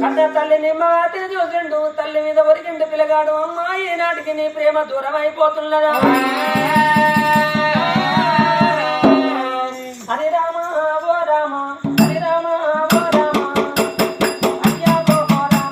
కన్న తల్లి నిమ్మవాతిని చూసిండు తల్లి మీద ఒరికిండు పిల్లగాడు అమ్మాయి నాటికి నీ ప్రేమ దూరం అయిపోతున్నదా హరి రామ ఓ రామ హరి రామ ఓ రామ అయ్యా ఓ రామ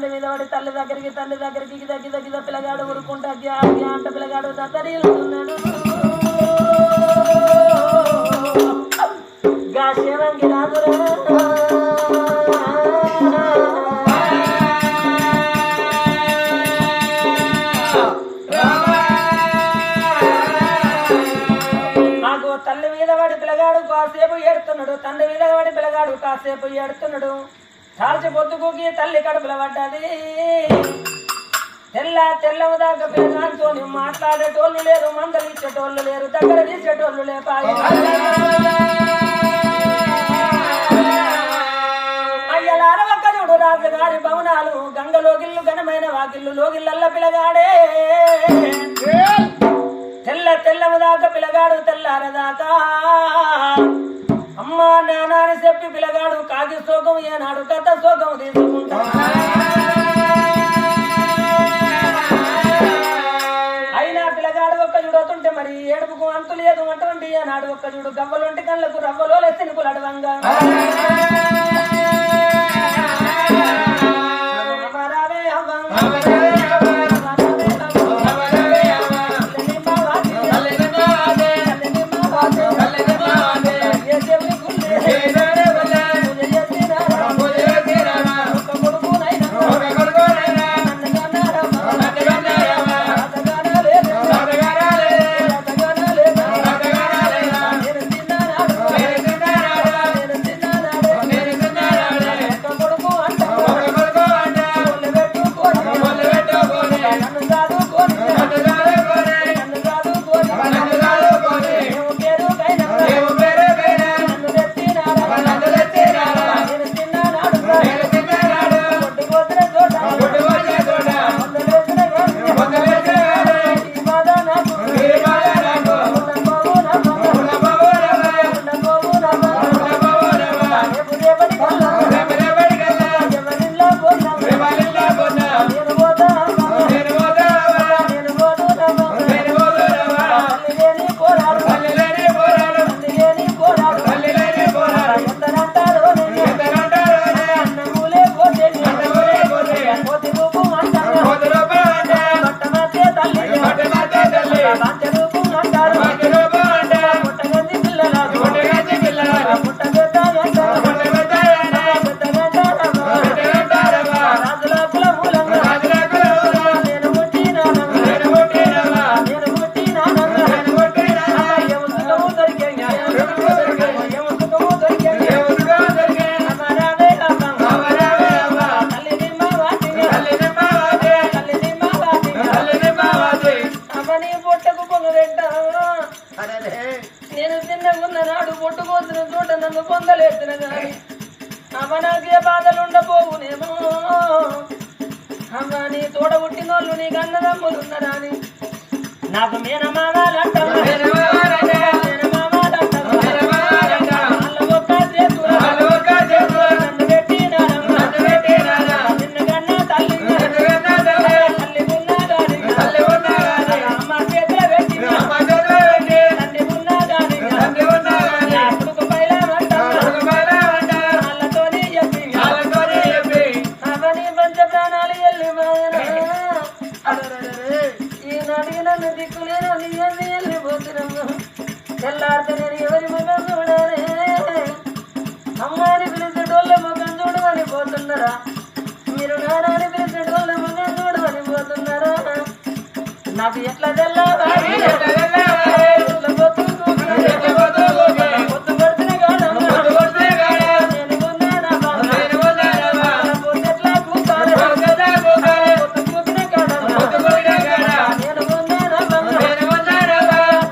తండ్రి మీద పడి తల్లి దగ్గరికి గిద పిల్లగాడు ఊరుకుంటా అంట పిల్లగాడు దత్తరీలు ఉన్నాడు గాశేవంగి రాదురా తల్లి మీద వాడి పిల్లగాడు కాసేపు ఏడుతున్నాడు తండ్రి మీద వాడి పిల్లగాడు కాసేపు ఏడుతున్నాడు కాల్చి పొద్దుకుకి తల్లి కడుపుల పడ్డది తెల్లము దాకా పిల్లగాడితో మాట్లాడేటోళ్ళు లేరు మందలిచ్చేటోళ్ళు లేరు దగ్గర తీసేటోళ్ళు లేపాయి అయ్యలార ఒక్క చూడు రాజుగారి భవనాలు గంగలోగిల్లు ఘనమైన వాకిల్లు లోగిళ్ళల్ల పిల్లగాడే తెల్లము దాకా పిల్లగాడు తెల్లారదాకా అమ్మా నానాని చెప్పి పిల్లగాడు కాకి శోకం ఏనాడు కథ శోకం తీసుకుంటా అయినా పిల్లగాడు ఒక్క చూడుతుంటే మరి ఏడుపుకు అంతు లేదు అటువంటి ఏనాడు ఒక్క చూడు గవ్వలొంటి కళ్ళకు రవ్వలో లెస్సినుకులు అడవంగా నేను చిన్నగున్న నాడు పొట్టుకోసిన చోట నన్ను పొందలేసిన గాని అమ్మ నాకే బాధలుండబోవునేమో అమ్మ నీ తోడ పుట్టినోళ్ళు నీకు అన్నదమ్ములున్నరా అని నాకు మేనమావాలంటారు తెల్లారితే నేను ఎవరి ముఖం చూడాలి అమ్మాని పిలిచేటోళ్ళ ముఖం చూడమని పోతున్నారా మీరు నానాని పిలిచేటోళ్ళ ముఖం చూడమని పోతున్నారా నాకు ఎట్లా తెల్లాలి పొత్తు పడుతున్న కాదమ్మా నేను కొన్నానా ఎట్లా కూర్చోాలి పొత్తు కూర్చున్న కాదమ్మా నేను కొన్నానా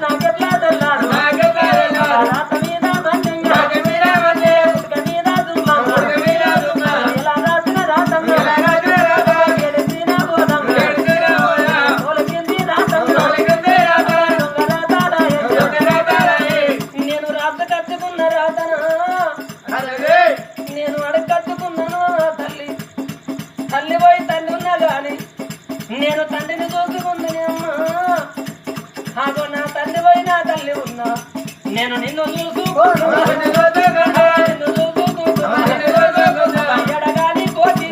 నాకెట్లా తెల్లాలి నేను అడగట్టుకున్నాను తల్లి తల్లి పోయి తల్లి ఉన్నా గాని నేను తండ్రిని చూసుకుంది అమ్మా అదో నా తండ్రి పోయి నా తల్లి ఉన్నా నేను నిన్ను చూసుకోను ఎడగాలి కోటి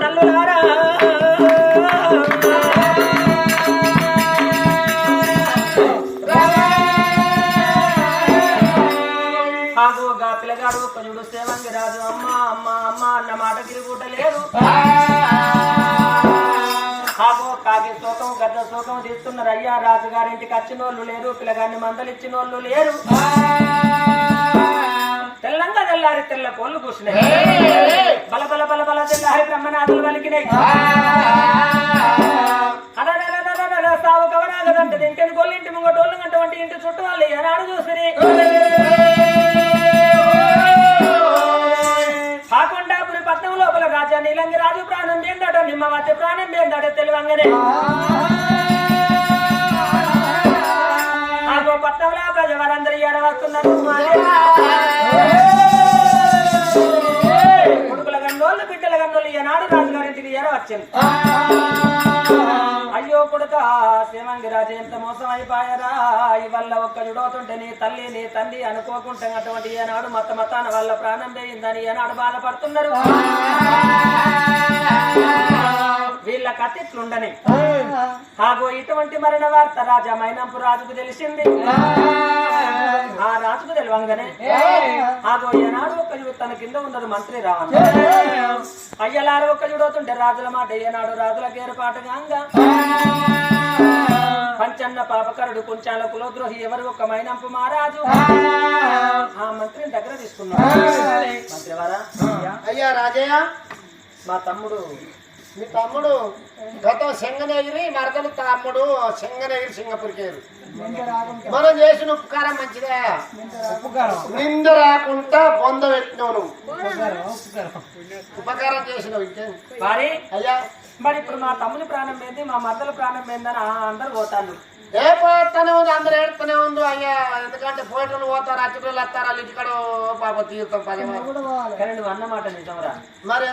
తల్లులారా ఆగోగా పిల్లగాడు ఒక్క చూడు సేవంగి రాజు అమ్మ అమ్మ అమ్మ అన్న మాట తిరుగుటలేదు ఆగో కాకి శోకం గద్ద శోకం తీస్తున్నారు అయ్యా రాజుగారింటికి వచ్చిన వాళ్ళు లేరు పిల్లగాన్ని మందలిచ్చిన వాళ్ళు లేరు తెల్లంగా తెల్లారి తెల్ల కోళ్ళు కూర్చున్నాయి బల బల బల బల తెల్లారి బ్రహ్మనాథులు వలికినాయి సావు కవరాగదంటే ఇంటిని కోళ్ళు ఇంటి ముంగటోళ్ళు అటువంటి ఇంటి చుట్టూ వాళ్ళు ఏనాడు చూసిరి కాకొండాపురి పట్నం లోపల రాజా నీలంగి రాజు ప్రాణం ఏందట నిమ్మవతి ప్రాణం ఏందట తెలివంగనే ఆగో పట్నంలో ప్రజలందరూ ఏడవస్తున్నారు కొడుకుల గన్నోళ్ళు బిడ్డల గన్నోళ్ళు ఈనాడు రాజుగారింటికి ఏడవచ్చింది అయ్యో కొడుక సేవంగి రాజు ఎంత మోసం అయిపోయారా ఇవల్ల ఒక్క జుడవుతుంటే నీ తల్లి నీ తండ్రి అనుకోకుండా అటువంటి ఏనాడు మతాన వాళ్ళ ప్రాణం పోయిందని ఏనాడు బాధపడుతున్నారు వీళ్ళ కత్తిట్లుండని ఆగో ఇటువంటి మరణ వార్త రాజా మైనంపు రాజుకు తెలిసింది ఆ రాజుకు తెలివంగానే ఆగో ఏనాడు ఒక్క జుడు తన కింద ఉన్నది మంత్రి రావణ అయ్యలారు ఒక్క జుడవుతుంటే రాజుల మాట ఏనాడు రాజులకు ఏర్పాటుగా పంచన్న పాపకరుడు కొంచాల కులద్రోహి ఎవరు ఒక మైనంపు మహారాజు ఆ మంత్రిని దగ్గర తీసుకున్నాడు మంత్రివారా అయ్యా రాజయ్య మా తమ్ముడు మీ తమ్ముడు గతం సింగనగిరి మరదలు తమ్ముడు సింగనగిరి సింగపూర్కేరు మనం చేసిన ఉపకారం మంచిదే నింద రాకుండా బొంద పెట్టినావు నువ్వు ఉపకారం చేసినావు ఇంకేం మరి అయ్యా మరి ఇప్పుడు మా తమ్ముడి ప్రాణం ఏంది మా మద్దల ప్రాణం ఏందని అందరు పోతాను ఏ పోతానే ఉంది అందరు ఏడుతూనే ఉంది అయ్యా ఎందుకంటే ఫోటోలు పోతారు అచ్చుకోళ్ళు వస్తారు వాళ్ళు ఇంటికాడ పాప తీరుతాం 10 కానీ నువ్వు అన్నమాట నిజంరా మరి